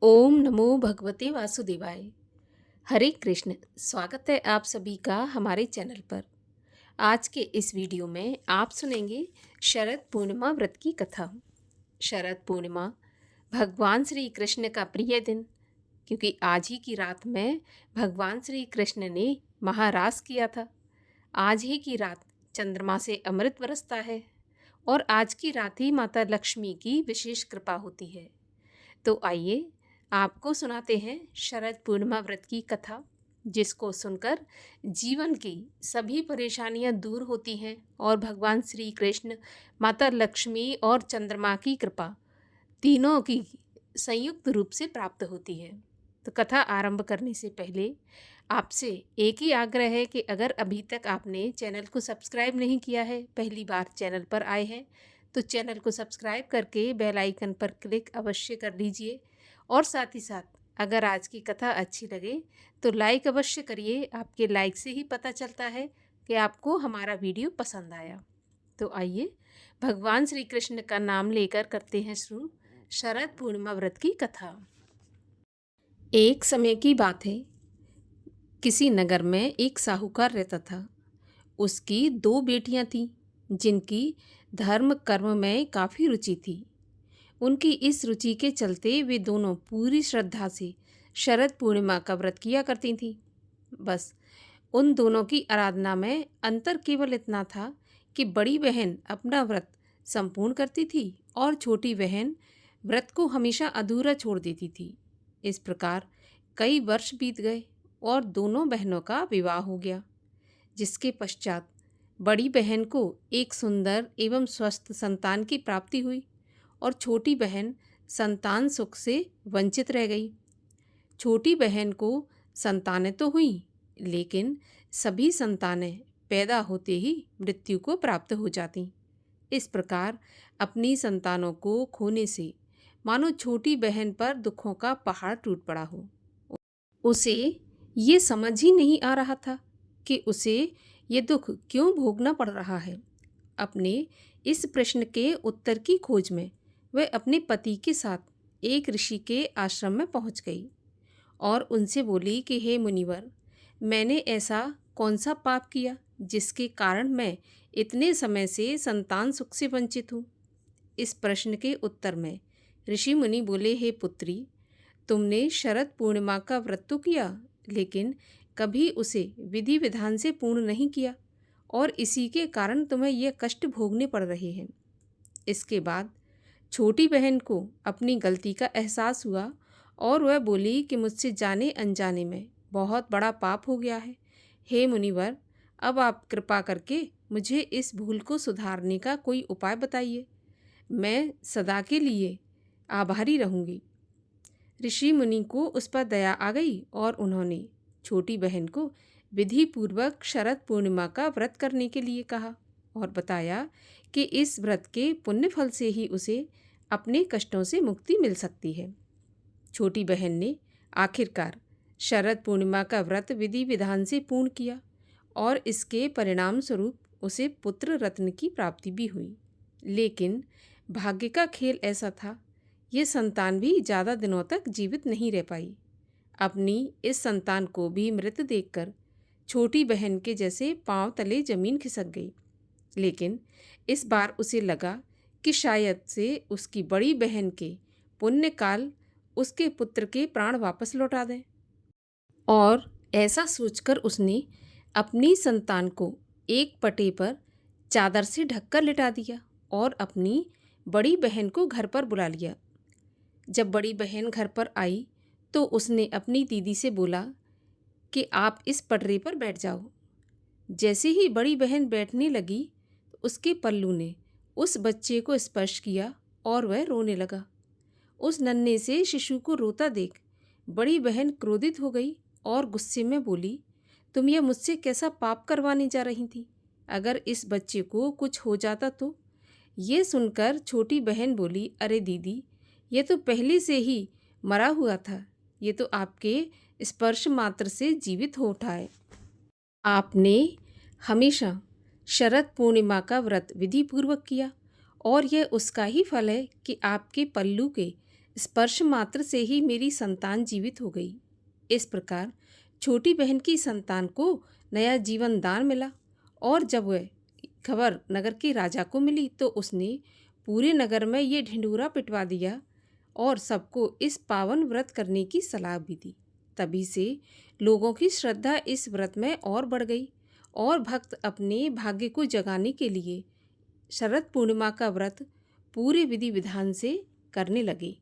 ओम नमो भगवते वासुदेवाय। हरे कृष्ण। स्वागत है आप सभी का हमारे चैनल पर। आज के इस वीडियो में आप सुनेंगे शरद पूर्णिमा व्रत की कथा। शरद पूर्णिमा भगवान श्री कृष्ण का प्रिय दिन, क्योंकि आज ही की रात में भगवान श्री कृष्ण ने महारास किया था। आज ही की रात चंद्रमा से अमृत बरसता है और आज की रात ही माता लक्ष्मी की विशेष कृपा होती है। तो आइए आपको सुनाते हैं शरद पूर्णिमा व्रत की कथा, जिसको सुनकर जीवन की सभी परेशानियां दूर होती हैं और भगवान श्री कृष्ण, माता लक्ष्मी और चंद्रमा की कृपा तीनों की संयुक्त रूप से प्राप्त होती है। तो कथा आरंभ करने से पहले आपसे एक ही आग्रह है कि अगर अभी तक आपने चैनल को सब्सक्राइब नहीं किया है, पहली बार चैनल पर आए हैं, तो चैनल को सब्सक्राइब करके बेल आइकन पर क्लिक अवश्य कर लीजिए। और साथ ही साथ अगर आज की कथा अच्छी लगे तो लाइक अवश्य करिए। आपके लाइक से ही पता चलता है कि आपको हमारा वीडियो पसंद आया। तो आइए भगवान श्री कृष्ण का नाम लेकर करते हैं शुरू शरद पूर्णिमा व्रत की कथा। एक समय की बात है, किसी नगर में एक साहूकार रहता था। उसकी दो बेटियां थीं, जिनकी धर्म कर्म में काफ़ी रुचि थी। उनकी इस रुचि के चलते वे दोनों पूरी श्रद्धा से शरद पूर्णिमा का व्रत किया करती थीं। बस उन दोनों की आराधना में अंतर केवल इतना था कि बड़ी बहन अपना व्रत संपूर्ण करती थी और छोटी बहन व्रत को हमेशा अधूरा छोड़ देती थी। इस प्रकार कई वर्ष बीत गए और दोनों बहनों का विवाह हो गया, जिसके पश्चात बड़ी बहन को एक सुंदर एवं स्वस्थ संतान की प्राप्ति हुई और छोटी बहन संतान सुख से वंचित रह गई। छोटी बहन को संतानें तो हुई, लेकिन सभी संतानें पैदा होते ही मृत्यु को प्राप्त हो जाती। इस प्रकार अपनी संतानों को खोने से मानो छोटी बहन पर दुखों का पहाड़ टूट पड़ा हो। उसे ये समझ ही नहीं आ रहा था कि उसे ये दुख क्यों भोगना पड़ रहा है। अपने इस प्रश्न के उत्तर की खोज में वह अपने पति के साथ एक ऋषि के आश्रम में पहुंच गई और उनसे बोली कि हे मुनिवर, मैंने ऐसा कौन सा पाप किया जिसके कारण मैं इतने समय से संतान सुख से वंचित हूँ। इस प्रश्न के उत्तर में ऋषि मुनि बोले, हे पुत्री, तुमने शरद पूर्णिमा का व्रत तो किया, लेकिन कभी उसे विधि विधान से पूर्ण नहीं किया और इसी के कारण तुम्हें ये कष्ट भोगने पड़ रहे हैं। इसके बाद छोटी बहन को अपनी गलती का एहसास हुआ और वह बोली कि मुझसे जाने अनजाने में बहुत बड़ा पाप हो गया है। हे मुनिवर, अब आप कृपा करके मुझे इस भूल को सुधारने का कोई उपाय बताइए। मैं सदा के लिए आभारी रहूँगी। ऋषि मुनि को उस पर दया आ गई और उन्होंने छोटी बहन को विधि पूर्वक शरद पूर्णिमा का व्रत करने के लिए कहा और बताया कि इस व्रत के पुण्य फल से ही उसे अपने कष्टों से मुक्ति मिल सकती है। छोटी बहन ने आखिरकार शरद पूर्णिमा का व्रत विधि विधान से पूर्ण किया और इसके परिणाम स्वरूप उसे पुत्र रत्न की प्राप्ति भी हुई। लेकिन भाग्य का खेल ऐसा था, ये संतान भी ज़्यादा दिनों तक जीवित नहीं रह पाई। अपनी इस संतान को भी मृत देखकर छोटी बहन के जैसे पांव तले जमीन खिसक गई। लेकिन इस बार उसे लगा कि शायद से उसकी बड़ी बहन के पुण्य काल उसके पुत्र के प्राण वापस लौटा दें। और ऐसा सोचकर उसने अपनी संतान को एक पटे पर चादर से ढककर लिटा दिया और अपनी बड़ी बहन को घर पर बुला लिया। जब बड़ी बहन घर पर आई तो उसने अपनी दीदी से बोला कि आप इस पटरे पर बैठ जाओ। जैसे ही बड़ी बहन बैठने लगी तो उसके पल्लू ने उस बच्चे को स्पर्श किया और वह रोने लगा। उस नन्हे से शिशु को रोता देख बड़ी बहन क्रोधित हो गई और गुस्से में बोली, तुम यह मुझसे कैसा पाप करवाने जा रही थी? अगर इस बच्चे को कुछ हो जाता तो? ये सुनकर छोटी बहन बोली, अरे दीदी, ये तो पहले से ही मरा हुआ था। ये तो आपके स्पर्श मात्र से जीवित हो उठा है। आपने हमेशा शरद पूर्णिमा का व्रत विधि पूर्वक किया और यह उसका ही फल है कि आपके पल्लू के स्पर्श मात्र से ही मेरी संतान जीवित हो गई। इस प्रकार छोटी बहन की संतान को नया जीवन दान मिला और जब वह खबर नगर के राजा को मिली तो उसने पूरे नगर में ये ढिंढोरा पिटवा दिया और सबको इस पावन व्रत करने की सलाह भी दी। तभी से लोगों की श्रद्धा इस व्रत में और बढ़ गई और भक्त अपने भाग्य को जगाने के लिए शरद पूर्णिमा का व्रत पूरे विधि विधान से करने लगे।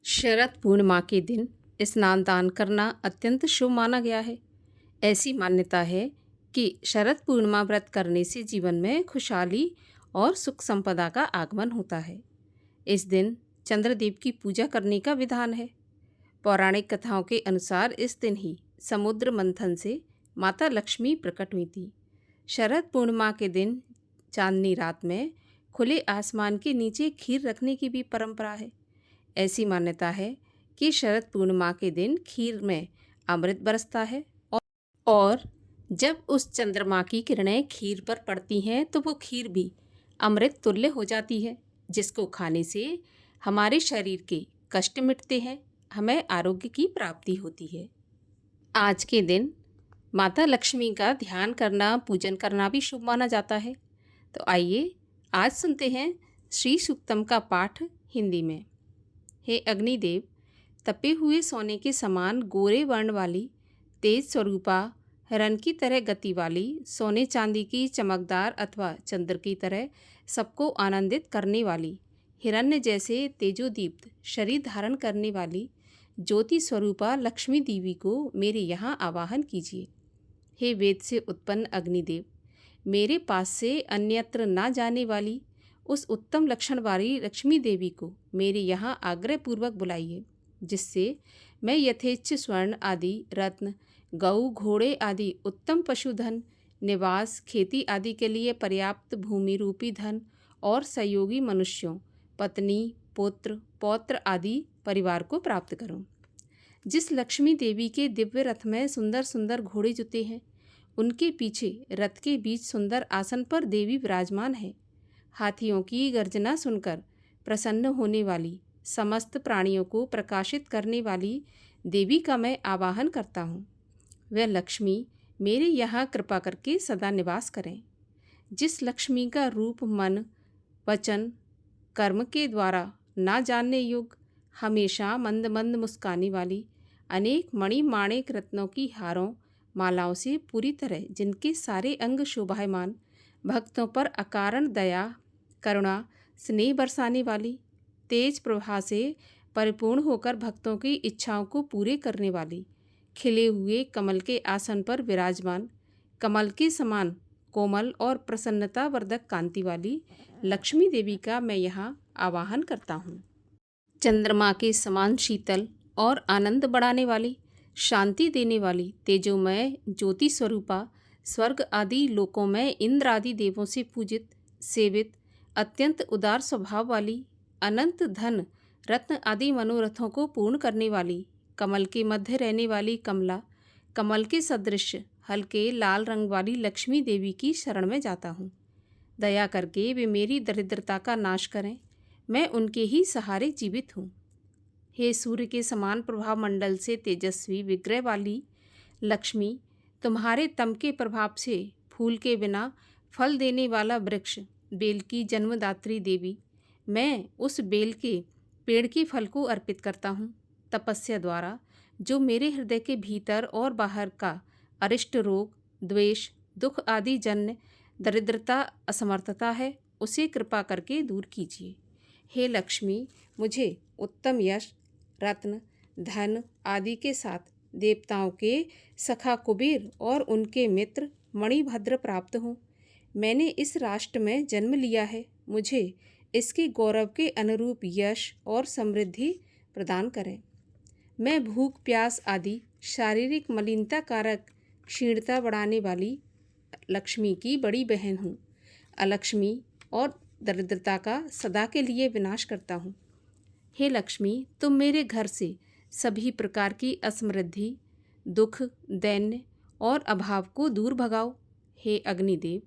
शरद पूर्णिमा के दिन स्नान दान करना अत्यंत शुभ माना गया है। ऐसी मान्यता है कि शरद पूर्णिमा व्रत करने से जीवन में खुशहाली और सुख संपदा का आगमन होता है। इस दिन चंद्रदेव की पूजा करने का विधान है। पौराणिक कथाओं के अनुसार इस दिन ही समुद्र मंथन से माता लक्ष्मी प्रकट हुई थी। शरद पूर्णिमा के दिन चांदनी रात में खुले आसमान के नीचे खीर रखने की भी परंपरा है। ऐसी मान्यता है कि शरद पूर्णिमा के दिन खीर में अमृत बरसता है और जब उस चंद्रमा की किरणें खीर पर पड़ती हैं तो वो खीर भी अमृत तुल्य हो जाती है, जिसको खाने से हमारे शरीर के कष्ट मिटते हैं, हमें आरोग्य की प्राप्ति होती है। आज के दिन माता लक्ष्मी का ध्यान करना, पूजन करना भी शुभ माना जाता है। तो आइए आज सुनते हैं श्री सूक्तम का पाठ हिंदी में। हे अग्निदेव, तपे हुए सोने के समान गोरे वर्ण वाली, तेज स्वरूपा, हिरण की तरह गति वाली, सोने चांदी की चमकदार अथवा चंद्र की तरह सबको आनंदित करने वाली, हिरण्य जैसे तेजोदीप्त शरीर धारण करने वाली ज्योति स्वरूपा लक्ष्मी देवी को मेरे यहाँ आवाहन कीजिए। हे वेद से उत्पन्न अग्निदेव, मेरे पास से अन्यत्र ना जाने वाली उस उत्तम लक्षण वाली लक्ष्मी देवी को मेरे यहाँ आग्रहपूर्वक बुलाइए, जिससे मैं यथेच्छ स्वर्ण आदि रत्न, गऊ घोड़े आदि उत्तम पशुधन, निवास खेती आदि के लिए पर्याप्त भूमि रूपी धन और सहयोगी मनुष्यों, पत्नी, पुत्र, पौत्र आदि परिवार को प्राप्त करूं। जिस लक्ष्मी देवी के दिव्य रथ में सुंदर सुंदर घोड़े जुते हैं, उनके पीछे रथ के बीच सुंदर आसन पर देवी विराजमान है। हाथियों की गर्जना सुनकर प्रसन्न होने वाली, समस्त प्राणियों को प्रकाशित करने वाली देवी का मैं आवाहन करता हूँ। वह लक्ष्मी मेरे यहाँ कृपा करके सदा निवास करें। जिस लक्ष्मी का रूप मन, वचन, कर्म के द्वारा ना जानने योग्य, हमेशा मंद मंद मुस्काने वाली, अनेक मणि माणिक रत्नों की हारों मालाओं से पूरी तरह जिनके सारे अंग शोभायमान, भक्तों पर अकारण दया, करुणा, स्नेह बरसाने वाली, तेज प्रभा से परिपूर्ण होकर भक्तों की इच्छाओं को पूरे करने वाली, खिले हुए कमल के आसन पर विराजमान, कमल के समान कोमल और प्रसन्नता वर्धक कांति वाली लक्ष्मी देवी का मैं यहाँ आवाहन करता हूँ। चंद्रमा के समान शीतल और आनंद बढ़ाने वाली, शांति देने वाली, तेजोमय ज्योति स्वरूपा, स्वर्ग आदि लोकों में इंद्र आदि देवों से पूजित, सेवित, अत्यंत उदार स्वभाव वाली, अनंत धन रत्न आदि मनोरथों को पूर्ण करने वाली, कमल के मध्य रहने वाली कमला, कमल के सदृश हल्के लाल रंग वाली लक्ष्मी देवी की शरण में जाता हूँ। दया करके वे मेरी दरिद्रता का नाश करें, मैं उनके ही सहारे जीवित हूँ। हे सूर्य के समान प्रभाव मंडल से तेजस्वी विग्रह वाली लक्ष्मी, तुम्हारे तम के प्रभाव से फूल के बिना फल देने वाला वृक्ष, बेल की जन्मदात्री देवी, मैं उस बेल के पेड़ के फल को अर्पित करता हूँ। तपस्या द्वारा जो मेरे हृदय के भीतर और बाहर का अरिष्ट रोग, द्वेष, दुख आदि जन्य दरिद्रता, असमर्थता है, उसे कृपा करके दूर कीजिए। हे लक्ष्मी, मुझे उत्तम यश, रत्न, धन आदि के साथ देवताओं के सखा कुबेर और उनके मित्र मणिभद्र प्राप्त हों। मैंने इस राष्ट्र में जन्म लिया है, मुझे इसके गौरव के अनुरूप यश और समृद्धि प्रदान करें। मैं भूख प्यास आदि शारीरिक मलिनता कारक क्षीणता बढ़ाने वाली लक्ष्मी की बड़ी बहन हूँ। अलक्ष्मी और दरिद्रता का सदा के लिए विनाश करता हूँ। हे लक्ष्मी, तुम मेरे घर से सभी प्रकार की असमृद्धि, दुख, दैन्य और अभाव को दूर भगाओ। हे अग्निदेव,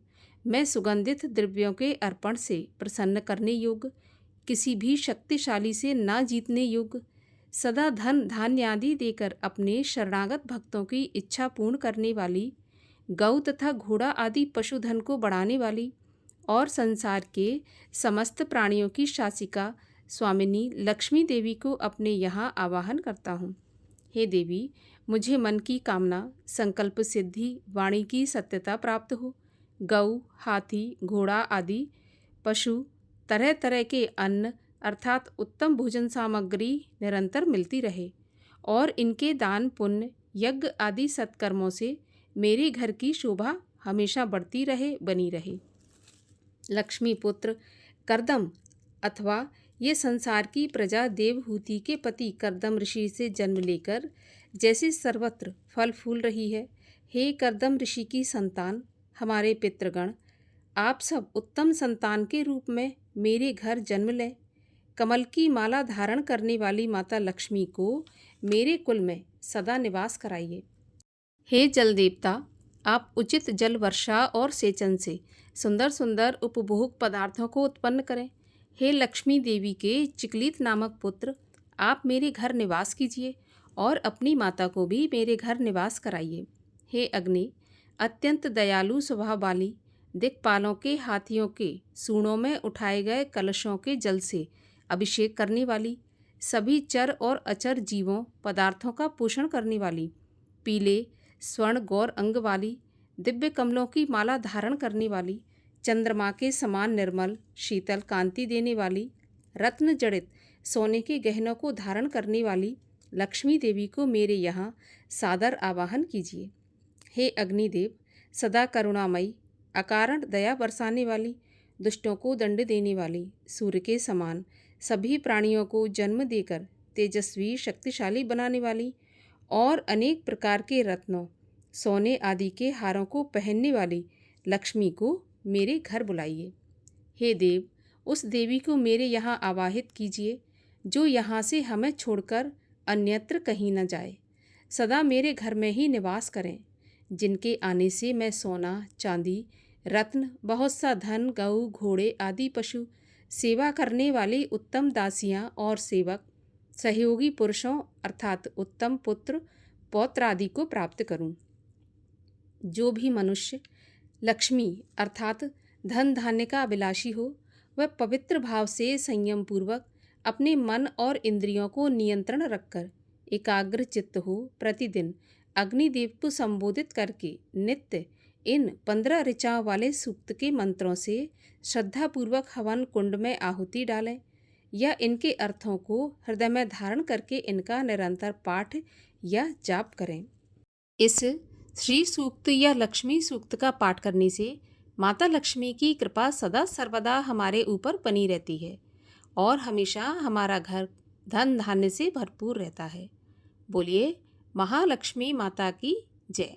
मैं सुगंधित द्रव्यों के अर्पण से प्रसन्न करने योग्य किसी भी शक्तिशाली से ना जीतने योग्य, सदा धन धान्य आदि देकर अपने शरणागत भक्तों की इच्छा पूर्ण करने वाली, गौ तथा घोड़ा आदि पशुधन को बढ़ाने वाली और संसार के समस्त प्राणियों की शासिका स्वामिनी लक्ष्मी देवी को अपने यहाँ आवाहन करता हूँ। हे देवी, मुझे मन की कामना, संकल्प सिद्धि, वाणी की सत्यता प्राप्त हो। गौ, हाथी, घोड़ा आदि पशु, तरह तरह के अन्न अर्थात उत्तम भोजन सामग्री निरंतर मिलती रहे और इनके दान पुण्य यज्ञ आदि सत्कर्मों से मेरे घर की शोभा हमेशा बढ़ती रहे, बनी रहे। लक्ष्मी पुत्र कर्दम अथवा ये संसार की प्रजा देवहूति के पति कर्दम ऋषि से जन्म लेकर जैसे सर्वत्र फल फूल रही है, हे कर्दम ऋषि की संतान, हमारे पितृगण, आप सब उत्तम संतान के रूप में मेरे घर जन्म लें। कमल की माला धारण करने वाली माता लक्ष्मी को मेरे कुल में सदा निवास कराइए। हे जल देवता, आप उचित जल वर्षा और सेचन से सुंदर सुंदर उपभोग पदार्थों को उत्पन्न करें। हे लक्ष्मी देवी के चिकलित नामक पुत्र, आप मेरे घर निवास कीजिए और अपनी माता को भी मेरे घर निवास कराइए। हे अग्नि, अत्यंत दयालु स्वभाव वाली, दिक्पालों के हाथियों के सूंडों में उठाए गए कलशों के जल से अभिषेक करने वाली, सभी चर और अचर जीवों पदार्थों का पोषण करने वाली, पीले स्वर्ण गौर अंग वाली, दिव्य कमलों की माला धारण करने वाली, चंद्रमा के समान निर्मल शीतल कांति देने वाली, रत्न जड़ित सोने के गहनों को धारण करने वाली लक्ष्मी देवी को मेरे यहाँ सादर आवाहन कीजिए। हे अग्निदेव, सदा करुणामयी, अकारण दया बरसाने वाली, दुष्टों को दंड देने वाली, सूर्य के समान सभी प्राणियों को जन्म देकर तेजस्वी शक्तिशाली बनाने वाली और अनेक प्रकार के रत्नों सोने आदि के हारों को पहनने वाली लक्ष्मी को मेरे घर बुलाइए। हे देव, उस देवी को मेरे यहाँ आवाहित कीजिए जो यहाँ से हमें छोड़कर अन्यत्र कहीं न जाए, सदा मेरे घर में ही निवास करें, जिनके आने से मैं सोना चांदी रत्न बहुत सा धन गऊ घोड़े आदि पशु सेवा करने वाली उत्तम दासियाँ और सेवक सहयोगी पुरुषों अर्थात उत्तम पुत्र पौत्र आदि को प्राप्त करूं। जो भी मनुष्य लक्ष्मी अर्थात धन धान्य का अभिलाषी हो, वह पवित्र भाव से संयम पूर्वक अपने मन और इंद्रियों को नियंत्रण रखकर एकाग्र चित्त हो प्रतिदिन अग्निदेव को संबोधित करके नित्य इन 15 ऋचाओं वाले सूक्त के मंत्रों से श्रद्धापूर्वक हवन कुंड में आहुति डालें या इनके अर्थों को हृदय में धारण करके इनका निरंतर पाठ या जाप करें। इस श्री सूक्त या लक्ष्मी सूक्त का पाठ करने से माता लक्ष्मी की कृपा सदा सर्वदा हमारे ऊपर बनी रहती है और हमेशा हमारा घर धन धान्य से भरपूर रहता है। बोलिए महालक्ष्मी माता की जय।